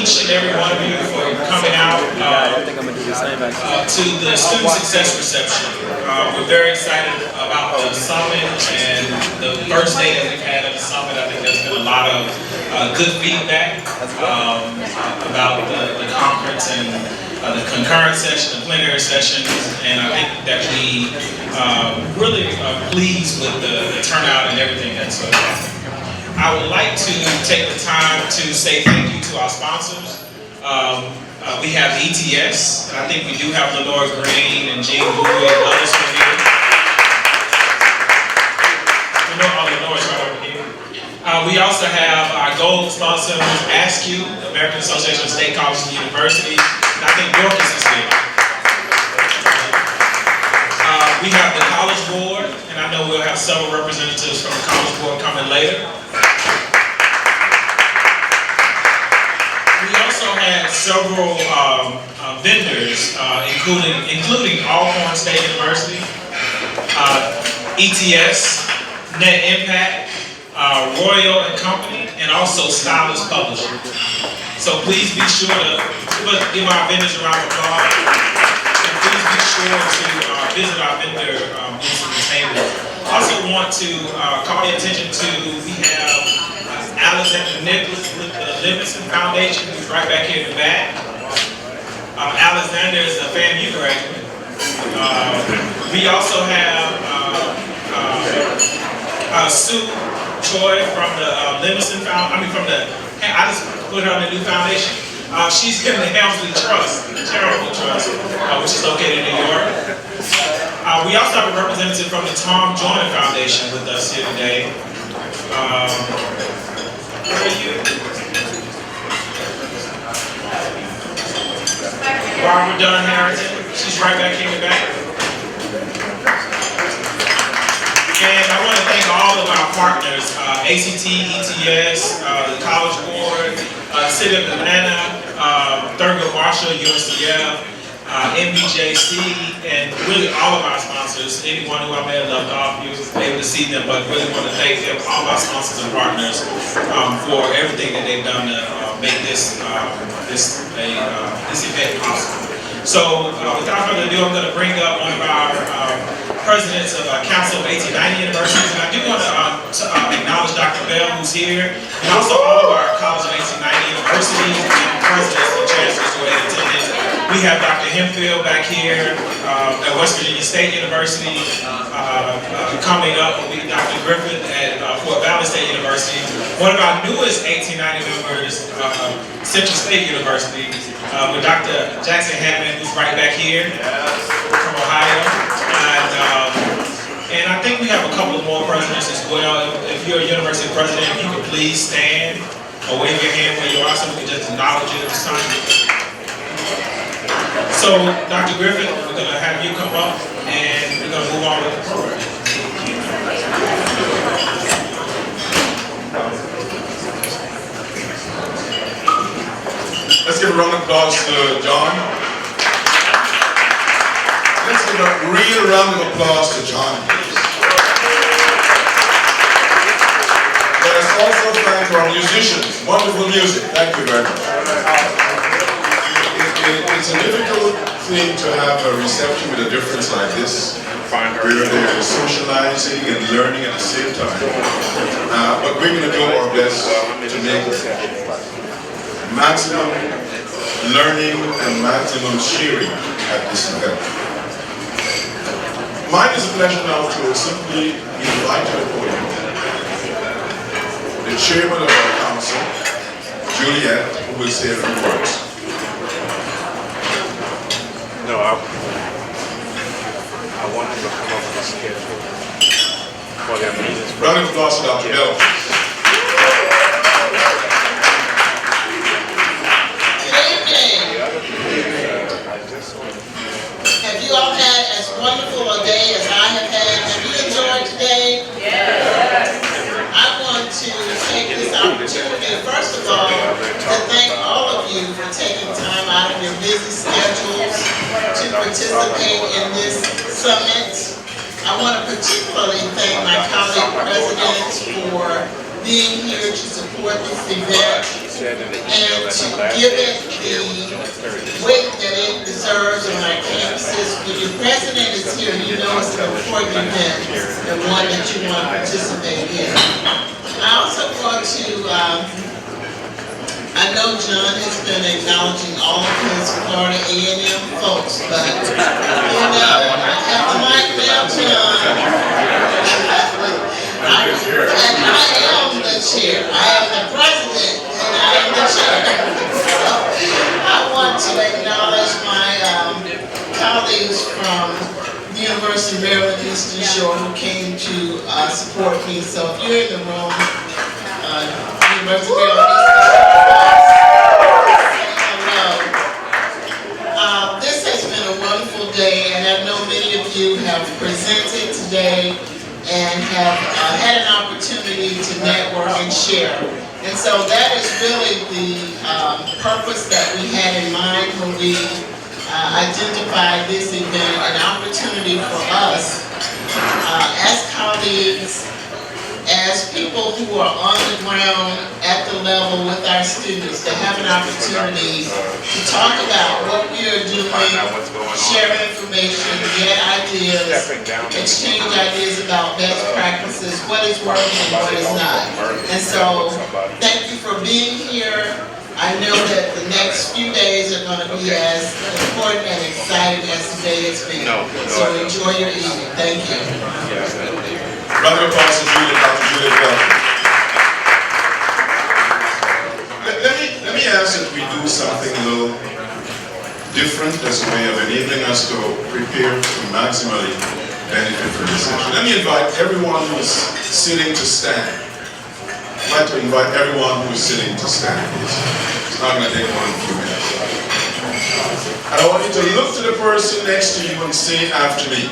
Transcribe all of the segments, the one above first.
each and every one of you for coming out to the Student Success Reception. We're very excited about the summit and the first day that we've had at the summit. I think there's been a lot of good feedback about the conference and the concurrent session, the plenary sessions, and I think that we really are pleased with the turnout and everything that's happened. I would like to take the time to say thank you to our sponsors. We have ETS, and I think we do have Lloyd and Jean Bowie and others from here. We know all the Lloyds right over here. We also have our gold sponsors, ASCU, the American Association of State Colleges and Universities, and I think Dorcas is here. We have the College Board, and I know we'll have several representatives from the College Board coming later. We also had several vendors, including Alcorn State University, ETS, Net Impact, Royal and Company, and also Stylus Publishing. So please be sure to give our vendors a round of applause. And please be sure to visit our vendor booths at the table. I also want to call your attention to, we have Alexander Nicholas with the Livingston Foundation, who's right back here in the back. Alexander is a FAMU graduate. We also have Sue Choi from the Livingston Foundation, I just put her on the new foundation. She's in the Helmsley Trust, the charitable trust, which is located in New York. We also have a representative from the Tom Joyner Foundation with us here today. Where are you? Barbara Dunn Harrington, she's right back here in the back. And I want to thank all of our partners, ACT, ETS, the College Board, City of Atlanta, Thurgood Marshall, UNCF, MBJC, and really all of our sponsors. Anyone who I may have left off, you were able to see them, but really want to thank them, all of our sponsors and partners, for everything that they've done to make this event possible. So without further ado, I'm going to bring up one of our presidents of Council of 1890 Universities, and I do want to acknowledge Dr. Bell, who's here, and also all of our College of 1890 Universities and presidents and chancellors who are in attendance. We have Dr. Hemphill back here at West Virginia State University. Coming up will be Dr. Griffith at Fort Valley State University. One of our newest 1890 members, Central State University, with Dr. Jackson Hammond, who's right back here from Ohio. And I think we have a couple of more presidents as well. If you're a university president, if you could please stand or wave your hand where you are so we can just acknowledge it at this time. So, Dr. Griffith, we're going to have you come up and we're going to move on with the program. Let's give a round of applause to John. Let's give a real round of applause to John. Let us also thank our musicians. Wonderful music. Thank you very much. It's a difficult thing to have a reception with a difference like this, where they're socializing and learning at the same time. But we're going to do our best to make maximum learning and maximum sharing at this event. Mine is a pleasure now to simply invite to the podium the chairman of our council, Juliette, who will say a few words. No, I want him to come up with a schedule for their meetings. Round of applause to Dr. Bell. Have you all had as wonderful a day as I have had? Have you enjoyed today? Yes. I want to take this opportunity, first of all, to thank all of you for taking time out of your busy schedules to participate in this summit. I want to particularly thank my colleague presidents for being here to support this event and to give it the weight that it deserves on our campuses. When your president is here, you know it's an important event and one that you want to participate in. I also want to I know John has been acknowledging all of his Florida A&M folks, but you know, I have the mic now, John. I am the chair. I am the president, and I am the chair. So I want to acknowledge my colleagues from the University of Maryland Eastern Shore who came to support me. So if you're in the room, University of Maryland Eastern Shore, this has been a wonderful day, and I know many of you have presented today and have had an opportunity to network and share. And so that is really the purpose that we had in mind when we identified this event, an opportunity for us as colleagues, as people who are on the ground at the level with our students, to have an opportunity to talk about what we are doing, share information, get ideas, exchange ideas about best practices, what is working and what is not. And so, thank you for being here. I know that the next few days are going to be as important and exciting as today has been. So enjoy your evening. Thank you. Round of applause to Juliette, Dr. Juliette Welcome. Let me ask that we do something a little different as a way of enabling us to prepare to maximally benefit from this session. Let me invite everyone who is sitting to stand. I'd like to invite everyone who is sitting to stand. It's not going to take more than a few minutes. And I want you to look to the person next to you and say after me,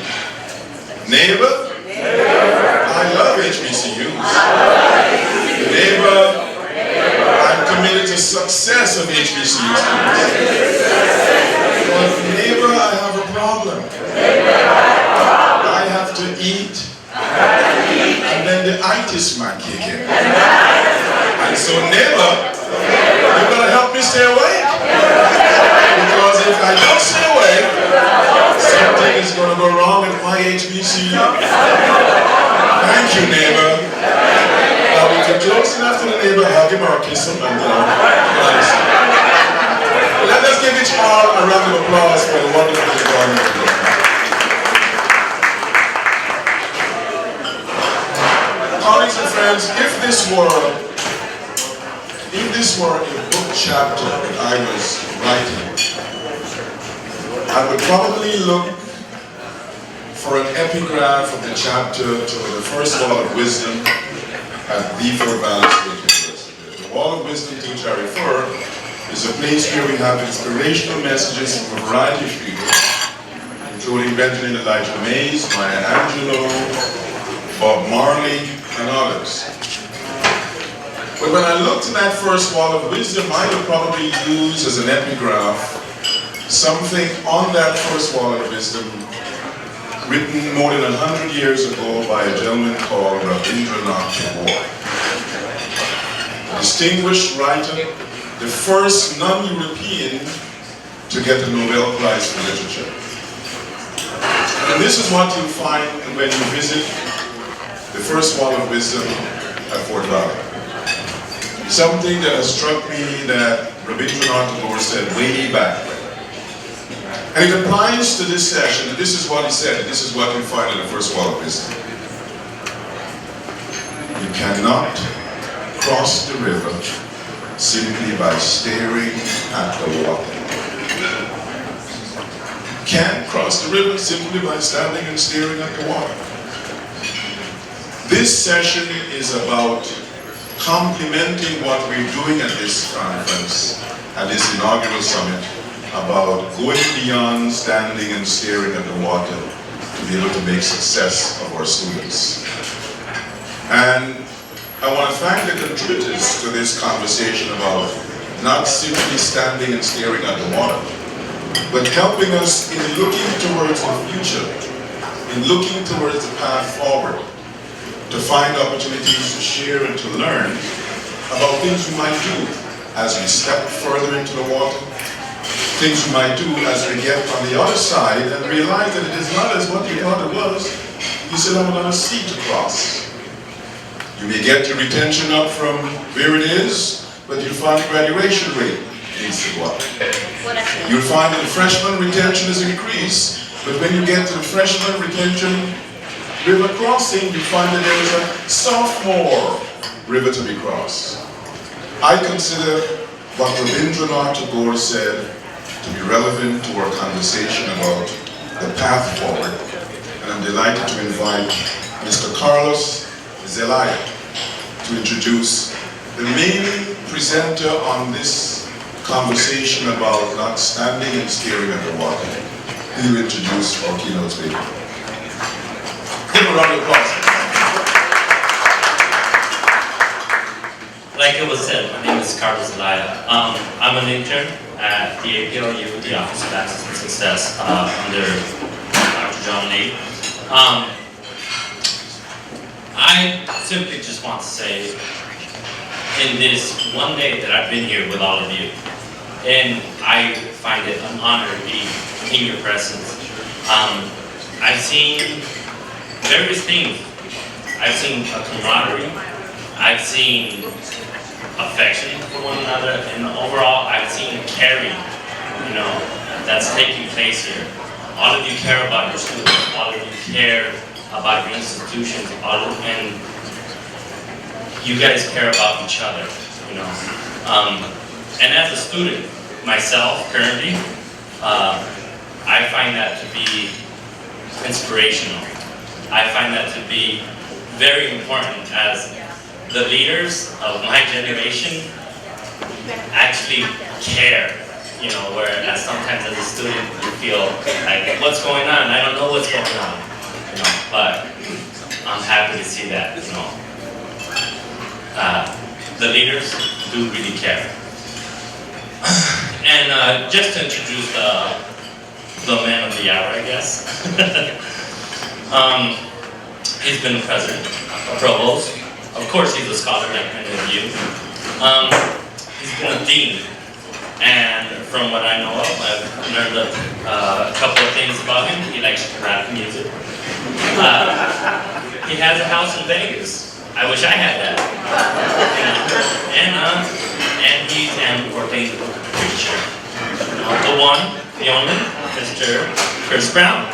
neighbor, I love HBCUs. Neighbor, I'm committed to success of HBCUs. But neighbor, I have a problem. I have to eat. And then the itis might kick in. And so neighbor, you're going to help me stay awake. Because if I don't stay awake, something is going to go wrong at my HBCU. Thank you, neighbor. Now, if you're close enough to the neighbor, hug him or kiss him, and nice. Let us give each all a round of applause for the wonderful environment. Colleagues and friends, if this were a book chapter that I was writing, I would probably look for an epigraph of the chapter to the first wall of wisdom at the Fort Valley State University. The wall of wisdom to which I refer is a place where we have inspirational messages from a variety of people, including Benjamin Elijah Mays, Maya Angelou, Bob Marley, and others. But when I looked at that first wall of wisdom, I would probably use as an epigraph something on that first wall of wisdom written more than 100 years ago by a gentleman called Rabindranath Tagore. A distinguished writer, the first non-European to get the Nobel Prize for Literature. And this is what you'll find when you visit the first wall of wisdom at Fort Valley. Something that has struck me that Rabindranath Tagore said way back when. And it applies to this session, and this is what he said, and this is what you find in the first wall of wisdom. You cannot cross the river simply by staring at the water. You can't cross the river simply by standing and staring at the water. This session is about complementing what we're doing at this conference, at this inaugural summit, about going beyond standing and staring at the water to be able to make success of our students. And I want to thank the contributors to this conversation about not simply standing and staring at the water, but helping us in looking towards the future, in looking towards the path forward, to to find opportunities to share and to learn about things we might do as we step further into the water, things we might do as we get on the other side and realize that it is not as what you thought it was. You still have another sea to cross. You may get your retention up from where it is, but you'll find the graduation rate needs to go up. You'll find that the freshman retention is increased, but when you get to the freshman retention river crossing, you find that there is a sophomore river to be crossed. I consider what Rabindranath Tagore said to be relevant to our conversation about the path forward. And I'm delighted to invite Mr. Carlos Zelaya to introduce the main presenter on this conversation about not standing and staring at the water. He will introduce our keynote speaker. Give him a round of applause. Like it was said, my name is Carlos Zelaya. I'm an intern at the APLU, the Office of Access and Success, under Dr. John Lee. I simply just want to say, in this one day that I've been here with all of you, and I find it an honor to be in your presence. I've seen various things. I've seen a camaraderie. I've seen affection for one another, and overall, I've seen caring, that's taking place here. All of you care about your students. All of you care about your institutions. And you guys care about each other, And as a student myself, currently, I find that to be inspirational. I find that to be very important, as the leaders of my generation actually care, whereas sometimes as a student you feel like, what's going on? I don't know what's going on, but I'm happy to see that, the leaders do really care. And just to introduce the man of the hour, I guess. He's been president, a provost. Of course, he's a scholar like many of you. He's been a dean. And from what I know of, I've learned a couple of things about him. He likes rap music. He has a house in Vegas. I wish I had that. And he's an ordained preacher. The one, the only, Mr. Chris Brown.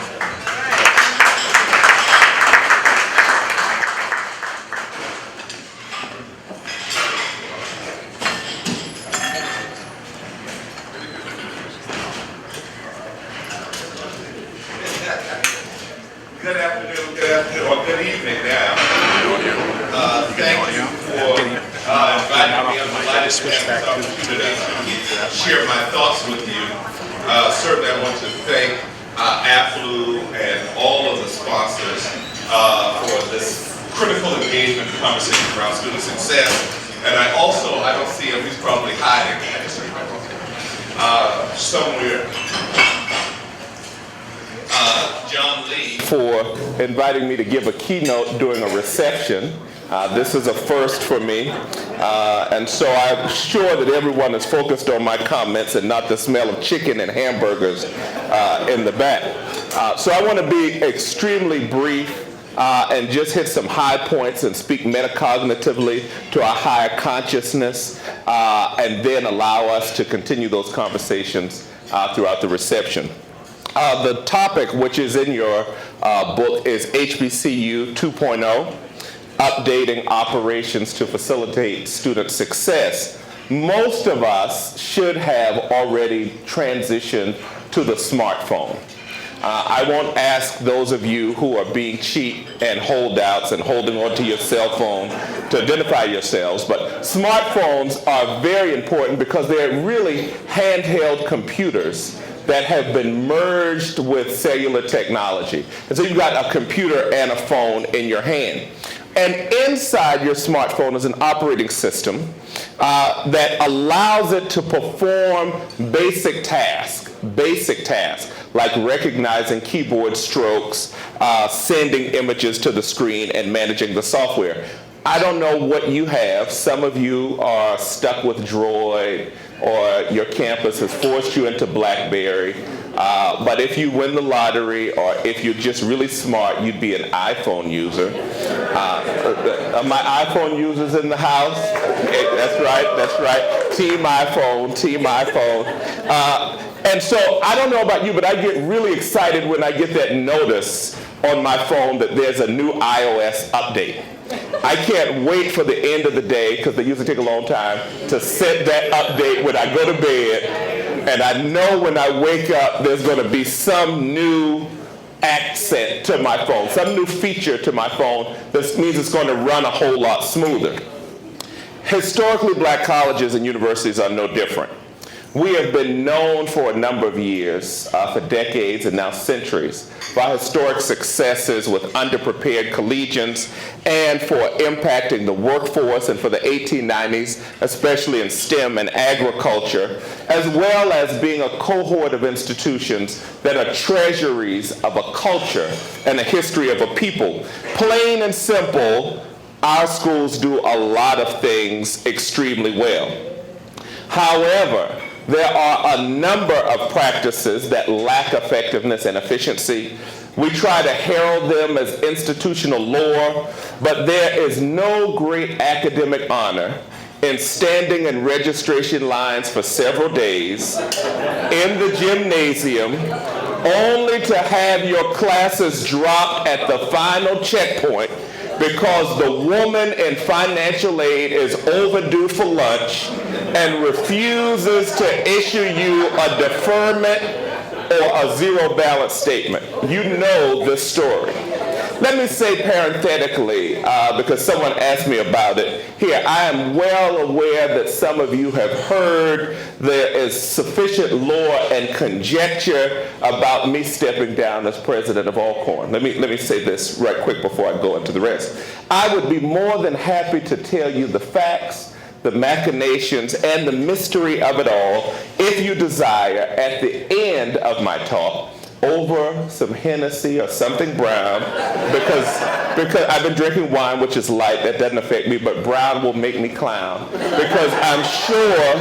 Good afternoon, or good evening now. Thank you for inviting me. I'm delighted to have this opportunity to share my thoughts with you. Certainly I want to thank APLU and all of the sponsors for this critical engagement and conversation around student success. And I don't see him, he's probably hiding somewhere. John Lee, for inviting me to give a keynote during a reception. This is a first for me, and so I'm sure that everyone is focused on my comments and not the smell of chicken and hamburgers in the back. So I want to be extremely brief and just hit some high points and speak metacognitively to our higher consciousness, and then allow us to continue those conversations throughout the reception. The topic, which is in your book, is HBCU 2.0, updating operations to facilitate student success. Most of us should have already transitioned to the smartphone. I won't ask those of you who are being cheap and holdouts and holding onto your cell phone to identify yourselves, but smartphones are very important because they're really handheld computers that have been merged with cellular technology. And so you've got a computer and a phone in your hand. And inside your smartphone is an operating system that allows it to perform basic tasks like recognizing keyboard strokes, sending images to the screen, and managing the software. I don't know what you have. Some of you are stuck with Droid, or your campus has forced you into BlackBerry. But if you win the lottery, or if you're just really smart, you'd be an iPhone user. Are my iPhone users in the house? That's right. Team iPhone. And so I don't know about you, but I get really excited when I get that notice on my phone that there's a new iOS update. I can't wait for the end of the day, because they usually take a long time, to set that update when I go to bed. And I know when I wake up, there's going to be some new accent to my phone, some new feature to my phone that means it's going to run a whole lot smoother. Historically, black colleges and universities are no different. We have been known for a number of years, for decades and now centuries, for our historic successes with underprepared collegians and for impacting the workforce, and for the 1890s, especially in STEM and agriculture, as well as being a cohort of institutions that are treasuries of a culture and a history of a people. Plain and simple, our schools do a lot of things extremely well. However, there are a number of practices that lack effectiveness and efficiency. We try to herald them as institutional lore, but there is no great academic honor in standing in registration lines for several days in the gymnasium, only to have your classes dropped at the final checkpoint because the woman in financial aid is overdue for lunch and refuses to issue you a deferment or a zero balance statement. You know this story. Let me say parenthetically, because someone asked me about it here, I am well aware that some of you have heard there is sufficient lore and conjecture about me stepping down as president of Alcorn. Let me say this right quick before I go into the rest. I would be more than happy to tell you the facts, the machinations, and the mystery of it all, if you desire, at the end of my talk, over some Hennessy or something brown, because I've been drinking wine, which is light, that doesn't affect me, but brown will make me clown. Because I'm sure,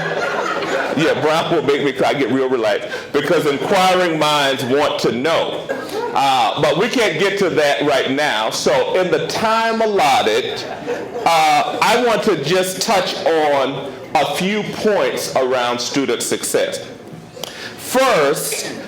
brown will make me clown, I get real relaxed, because inquiring minds want to know. But we can't get to that right now, so in the time allotted, I want to just touch on a few points around student success. First,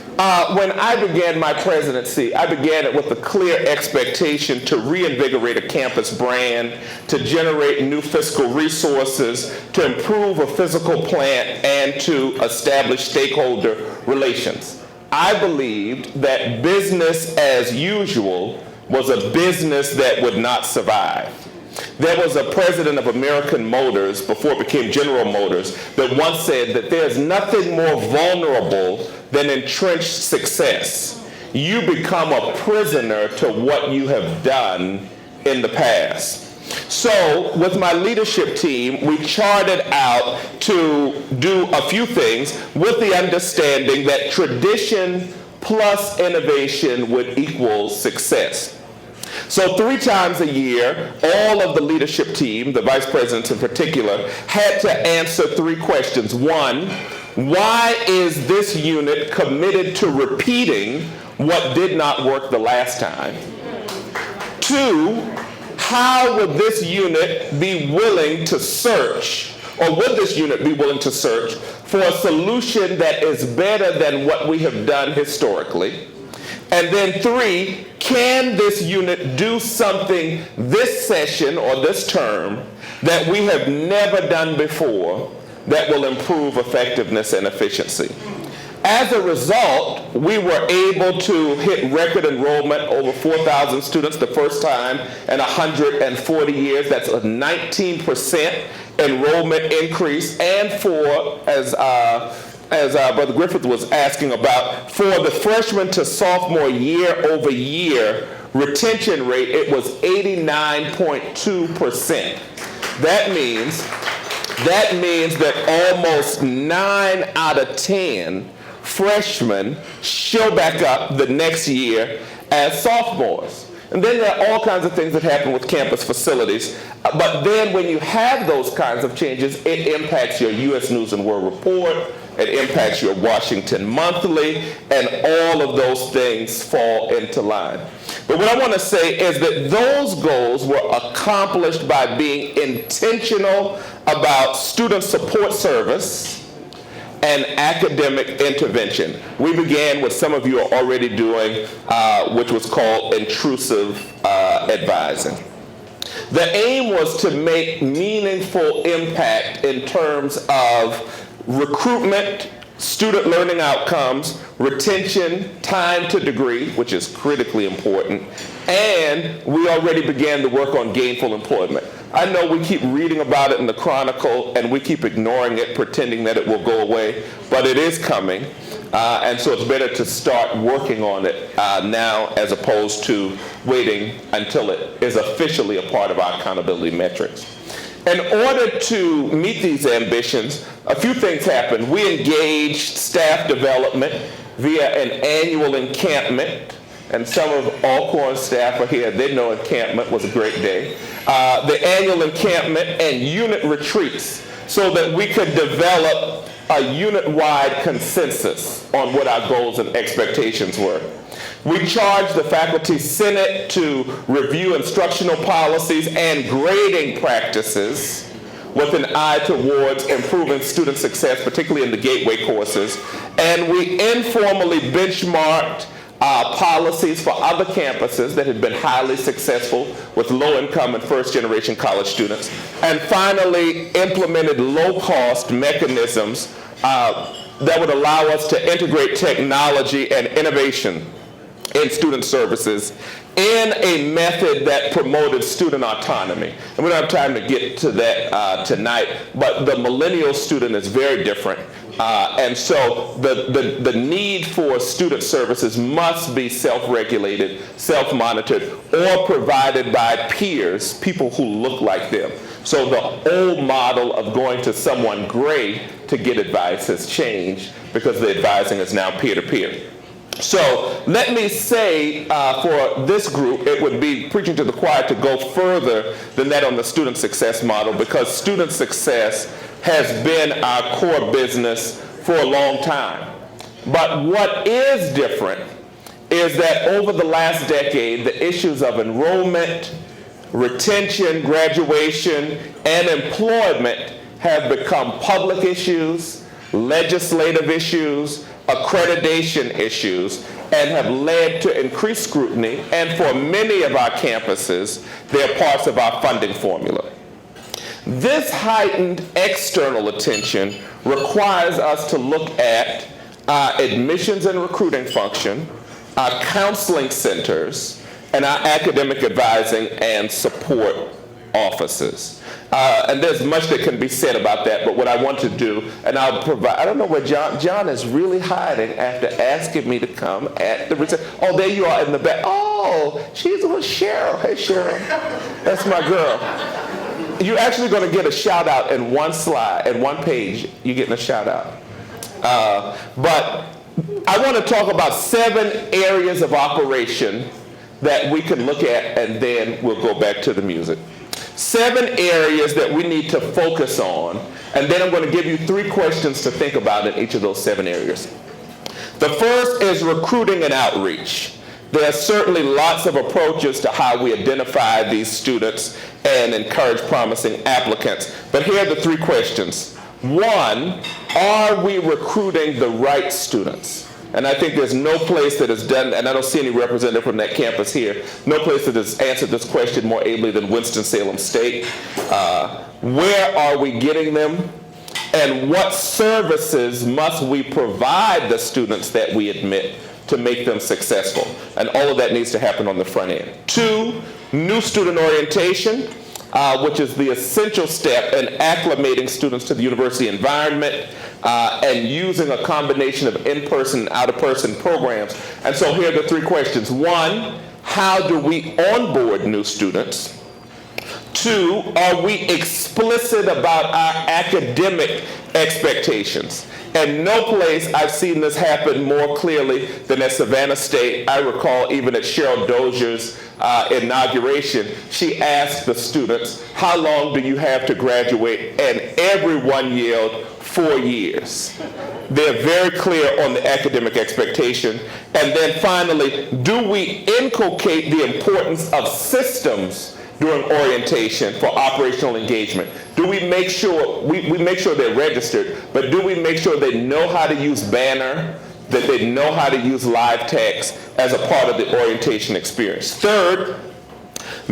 when I began my presidency, I began it with a clear expectation to reinvigorate a campus brand, to generate new fiscal resources, to improve a physical plant, and to establish stakeholder relations. I believed that business as usual was a business that would not survive. There was a president of American Motors, before it became General Motors, that once said that there's nothing more vulnerable than entrenched success. You become a prisoner to what you have done in the past. So, with my leadership team, we charted out to do a few things with the understanding that tradition plus innovation would equal success. So 3 times a year, all of the leadership team, the vice presidents in particular, had to answer 3 questions. 1, why is this unit committed to repeating what did not work the last time? 2, how would this unit be willing to search, or would this unit be willing to search for a solution that is better than what we have done historically? And then 3, can this unit do something this session or this term that we have never done before that will improve effectiveness and efficiency? As a result, we were able to hit record enrollment, over 4,000 students, the first time in 140 years. That's a 19% enrollment increase. And for, as Brother Griffith was asking about, for the freshman to sophomore year over year retention rate, it was 89.2%. That means that almost 9 out of 10 freshmen show back up the next year as sophomores. And then there are all kinds of things that happen with campus facilities. But then when you have those kinds of changes, it impacts your U.S. News and World Report, it impacts your Washington Monthly, and all of those things fall into line. But what I want to say is that those goals were accomplished by being intentional about student support service and academic intervention. We began what some of you are already doing, which was called intrusive advising. The aim was to make meaningful impact in terms of recruitment, student learning outcomes, retention, time to degree, which is critically important, and we already began to work on gainful employment. I know we keep reading about it in the Chronicle and we keep ignoring it, pretending that it will go away, but it is coming, and so it's better to start working on it now as opposed to waiting until it is officially a part of our accountability metrics. In order to meet these ambitions, a few things happened. We engaged staff development via an annual encampment, and some of Alcorn staff are here. They know encampment was a great day. The annual encampment and unit retreats so that we could develop a unit-wide consensus on what our goals and expectations were. We charged the Faculty Senate to review instructional policies and grading practices with an eye towards improving student success, particularly in the gateway courses. And we informally benchmarked policies for other campuses that had been highly successful with low-income and first-generation college students. And finally, implemented low-cost mechanisms that would allow us to integrate technology and innovation in student services in a method that promoted student autonomy. And we don't have time to get to that tonight, but the millennial student is very different. And so the need for student services must be self-regulated, self-monitored, or provided by peers, people who look like them. So the old model of going to someone gray to get advice has changed because the advising is now peer-to-peer. So let me say for this group, it would be preaching to the choir to go further than that on the student success model, because student success has been our core business for a long time. But what is different is that over the last decade, the issues of enrollment, retention, graduation, and employment have become public issues, legislative issues, accreditation issues, and have led to increased scrutiny, and for many of our campuses, they're parts of our funding formula. This heightened external attention requires us to look at our admissions and recruiting function, our counseling centers, and our academic advising and support offices. And there's much that can be said about that, but what I want to do, and I'll provide, I don't know where John is really hiding after asking me to come at the reception. Oh, there you are in the back. Oh, she's with Cheryl. Hey, Cheryl. That's my girl. You're actually going to get a shout out in one slide, in one page, you're getting a shout out. But I want to talk about 7 areas of operation that we can look at, and then we'll go back to the music. 7 areas that we need to focus on, and then I'm going to give you 3 questions to think about in each of those 7 areas. The first is recruiting and outreach. There are certainly lots of approaches to how we identify these students and encourage promising applicants, but here are the 3 questions. 1, are we recruiting the right students? And I think there's no place that has done, and I don't see any representative from that campus here, no place that has answered this question more ably than Winston-Salem State. Where are we getting them? And what services must we provide the students that we admit to make them successful? And all of that needs to happen on the front end. 2, new student orientation, which is the essential step in acclimating students to the university environment and using a combination of in-person and out-of-person programs. And so here are the 3 questions. 1, how do we onboard new students? 2, are we explicit about our academic expectations? And no place I've seen this happen more clearly than at Savannah State. I recall even at Cheryl Dozier's inauguration, she asked the students, how long do you have to graduate? And everyone yelled, 4 years. They're very clear on the academic expectation. And then finally, do we inculcate the importance of systems during orientation for operational engagement? Do we make sure, we make sure they're registered, but do we make sure they know how to use Banner, that they know how to use live text as a part of the orientation experience? Third,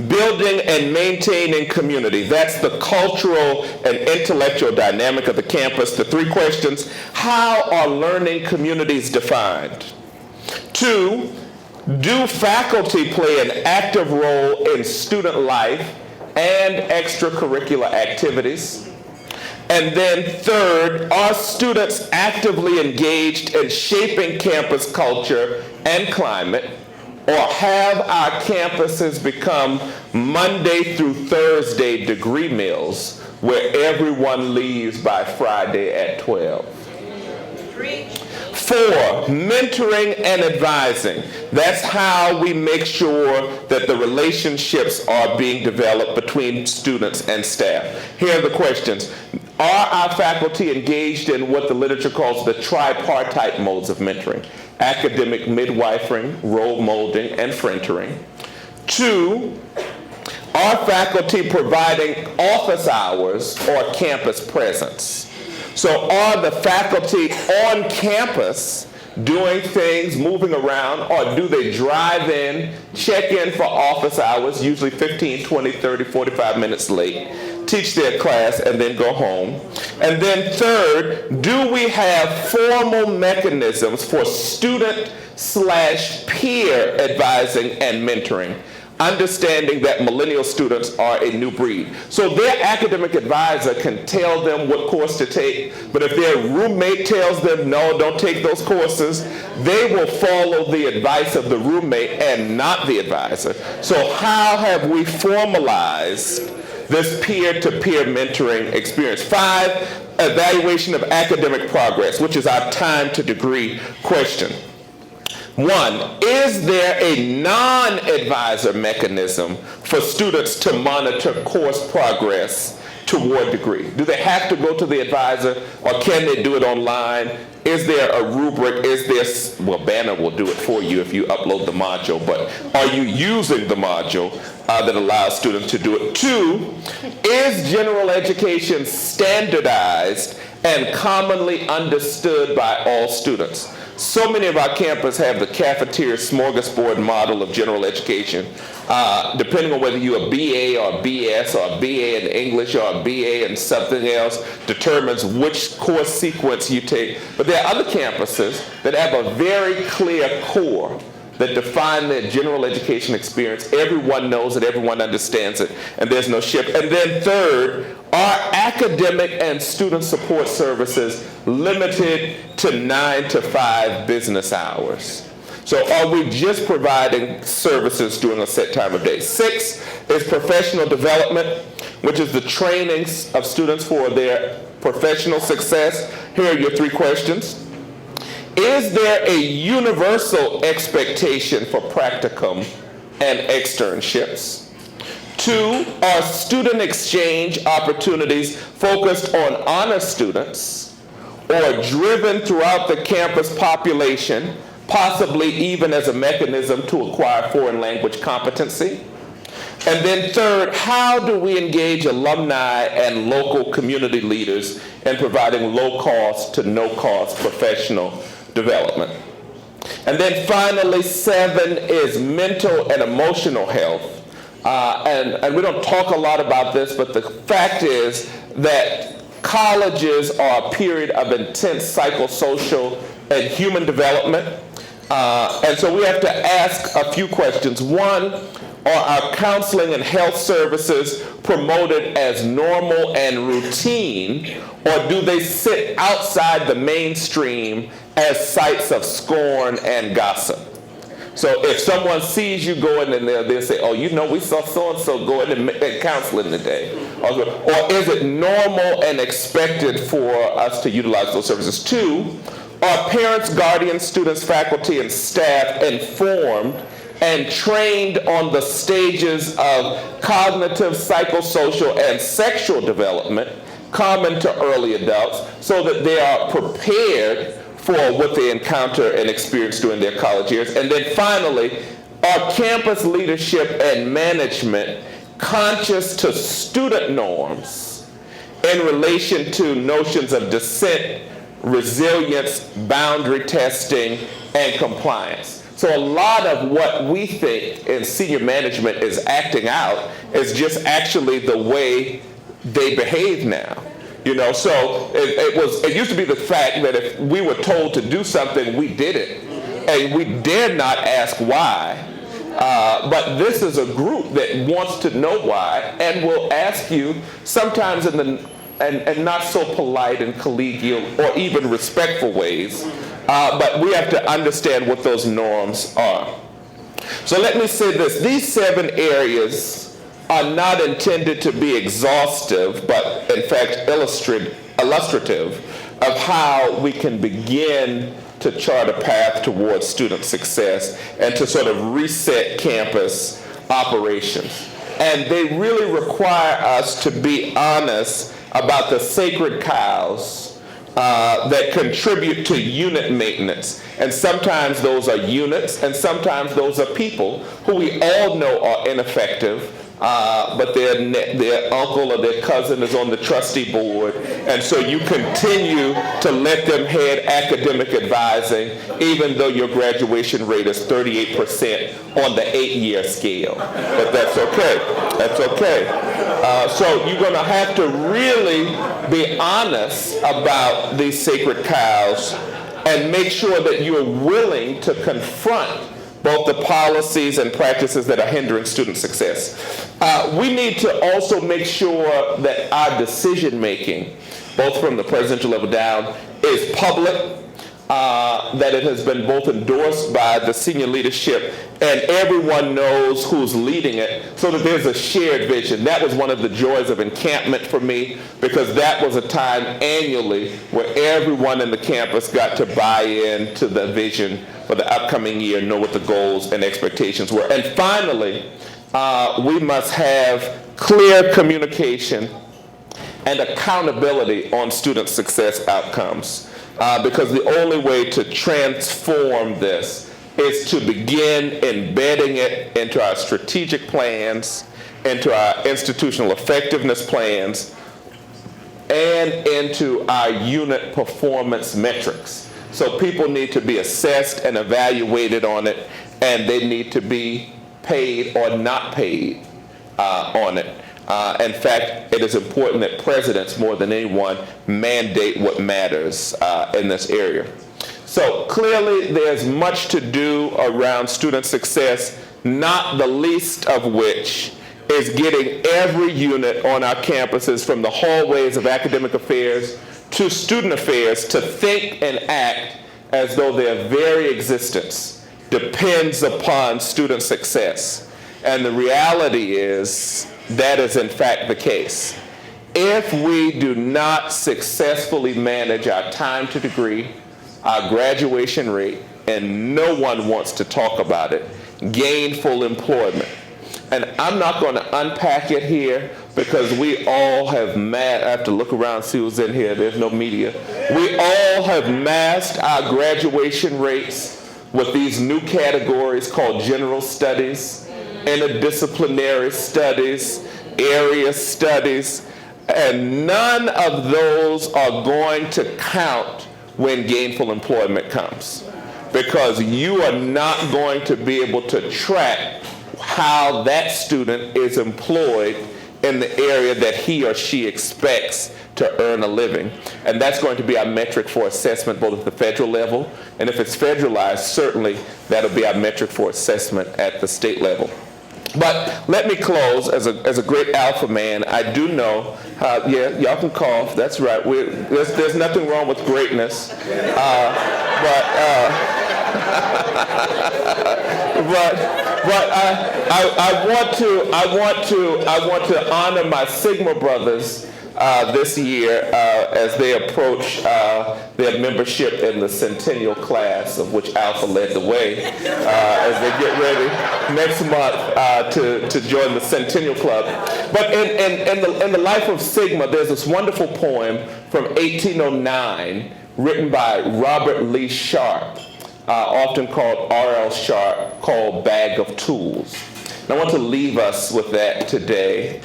building and maintaining community. That's the cultural and intellectual dynamic of the campus. The 3 questions: how are learning communities defined? 2, do faculty play an active role in student life and extracurricular activities? And then third, are students actively engaged in shaping campus culture and climate? Or have our campuses become Monday through Thursday degree mills where everyone leaves by Friday at 12? 4, mentoring and advising. That's how we make sure that the relationships are being developed between students and staff. Here are the questions. Are our faculty engaged in what the literature calls the tripartite modes of mentoring? Academic midwifering, role molding, and frientoring. 2, are faculty providing office hours or campus presence? So are the faculty on campus doing things, moving around, or do they drive in, check in for office hours, usually 15, 20, 30, 45 minutes late, teach their class, and then go home? And then third, do we have formal mechanisms for student/peer advising and mentoring? Understanding that millennial students are a new breed. So their academic advisor can tell them what course to take, but if their roommate tells them, no, don't take those courses, they will follow the advice of the roommate and not the advisor. So how have we formalized this peer-to-peer mentoring experience? 5, evaluation of academic progress, which is our time to degree question. 1, is there a non-advisor mechanism for students to monitor course progress toward degree? Do they have to go to the advisor, or can they do it online? Is there a rubric? Is there, well, Banner will do it for you if you upload the module, but are you using the module that allows students to do it? 2, is general education standardized and commonly understood by all students? So many of our campuses have the cafeteria smorgasbord model of general education. Depending on whether you're a BA or a BS or a BA in English or a BA in something else determines which course sequence you take. But there are other campuses that have a very clear core that define their general education experience. Everyone knows it, everyone understands it, and there's no shift. And then third, are academic and student support services limited to 9 to 5 business hours? So are we just providing services during a set time of day? 6 is professional development, which is the training of students for their professional success. Here are your 3 questions. Is there a universal expectation for practicum and externships? 2, are student exchange opportunities focused on honor students or driven throughout the campus population, possibly even as a mechanism to acquire foreign language competency? And then third, how do we engage alumni and local community leaders in providing low-cost to no-cost professional development? And then finally, 7 is mental and emotional health. And we don't talk a lot about this, but the fact is that colleges are a period of intense psychosocial and human development. And so we have to ask a few questions. 1, are our counseling and health services promoted as normal and routine, or do they sit outside the mainstream as sites of scorn and gossip? So if someone sees you going in there, they'll say, oh, you know, we saw so-and-so go in and counseling today. Or is it normal and expected for us to utilize those services? 2, are parents, guardians, students, faculty, and staff informed and trained on the stages of cognitive, psychosocial, and sexual development common to early adults so that they are prepared for what they encounter and experience during their college years? And then finally, are campus leadership and management conscious to student norms in relation to notions of dissent, resilience, boundary testing, and compliance? So a lot of what we think in senior management is acting out is just actually the way they behave now. You know, so it used to be the fact that if we were told to do something, we did it, and we dare not ask why. But this is a group that wants to know why and will ask you sometimes in not so polite and collegial or even respectful ways. But we have to understand what those norms are. So let me say this: these 7 areas are not intended to be exhaustive, but in fact illustrative of how we can begin to chart a path towards student success and to sort of reset campus operations. And they really require us to be honest about the sacred cows that contribute to unit maintenance. And sometimes those are units, and sometimes those are people who we all know are ineffective, but their uncle or their cousin is on the trustee board, and so you continue to let them head academic advising, even though your graduation rate is 38% on the 8-year scale. But that's okay. That's okay. So you're going to have to really be honest about these sacred cows and make sure that you're willing to confront both the policies and practices that are hindering student success. We need to also make sure that our decision-making, both from the presidential level down, is public, that it has been both endorsed by the senior leadership and everyone knows who's leading it, so that there's a shared vision. That was one of the joys of encampment for me, because that was a time annually where everyone in the campus got to buy in to the vision for the upcoming year, know what the goals and expectations were. And finally, we must have clear communication and accountability on student success outcomes, because the only way to transform this is to begin embedding it into our strategic plans, into our institutional effectiveness plans, and into our unit performance metrics. So people need to be assessed and evaluated on it, and they need to be paid or not paid on it. In fact, it is important that presidents, more than anyone, mandate what matters in this area. So clearly there's much to do around student success, not the least of which is getting every unit on our campuses, from the hallways of academic affairs to student affairs, to think and act as though their very existence depends upon student success. And the reality is that is in fact the case. If we do not successfully manage our time to degree, our graduation rate, and no one wants to talk about it, gainful employment. And I'm not going to unpack it here, because we all have I have to look around and see who's in here. There's no media. We all have masked our graduation rates with these new categories called general studies, interdisciplinary studies, area studies, and none of those are going to count when gainful employment comes, because you are not going to be able to track how that student is employed in the area that he or she expects to earn a living. And that's going to be our metric for assessment, both at the federal level, and if it's federalized, certainly that'll be our metric for assessment at the state level. But let me close as a great alpha man. I do know, yeah, y'all can cough, that's right. There's nothing wrong with greatness. but I want to honor my Sigma brothers this year as they approach their membership in the Centennial class, of which Alpha led the way, as they get ready next month to join the Centennial Club. But in the life of Sigma, there's this wonderful poem from 1809 written by Robert Lee Sharp, often called R.L. Sharp, called Bag of Tools. And I want to leave us with that today,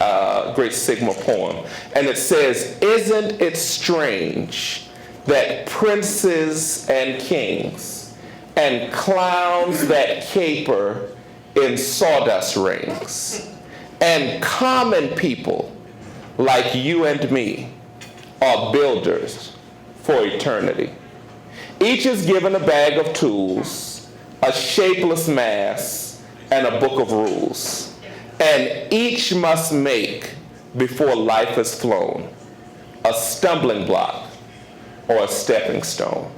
great Sigma poem. And it says, "Isn't it strange that princes and kings and clowns that caper in sawdust rings and common people like you and me are builders for eternity? Each is given a bag of tools, a shapeless mass, and a book of rules. And each must make, before life has flown, a stumbling block or a stepping stone."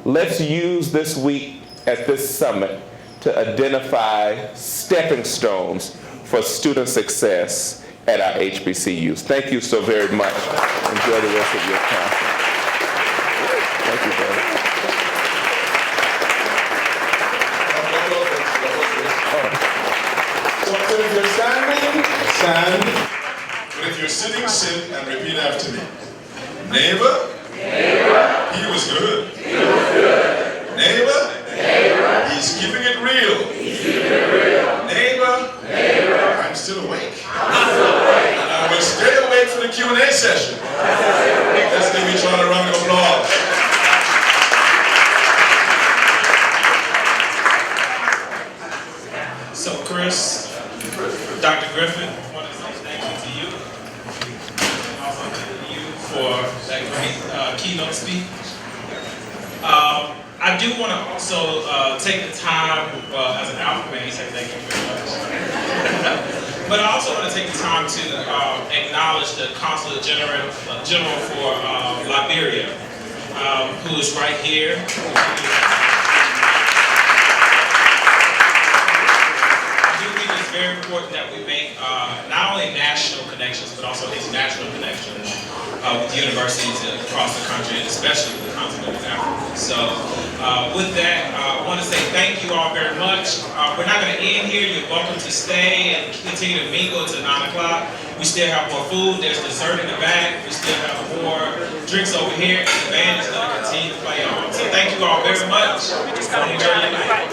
Let's use this week at this summit to identify stepping stones for student success at our HBCUs. Thank you so very much. Enjoy the rest of your conference. Thank you, brother. So if you're standing, stand. But if you're sitting, sit and repeat after me. Neighbor, neighbor, he was good. He was good. Neighbor, neighbor, he's keeping it real. He's keeping it real. Neighbor, neighbor, I'm still awake. I'm still awake. And I will stay awake for the Q&A session. Let's give each other a round of applause. So Chris, Dr. Griffith, I want to say thank you to you, and also to you for that great keynote speech. I do want to also take the time, as an Alpha man, say thank you very much. But I also want to take the time to acknowledge the Consulate General for Liberia, who is right here. Very important that we make not only national connections, but also international connections with universities across the country, and especially with the continent of Africa. So with that, I want to say thank you all very much. We're not going to end here. You're welcome to stay and continue to mingle until 9 o'clock. We still have more food. There's dessert in the back. We still have more drinks over here, and the band is going to continue to play on. So thank you all very much. Enjoy your night.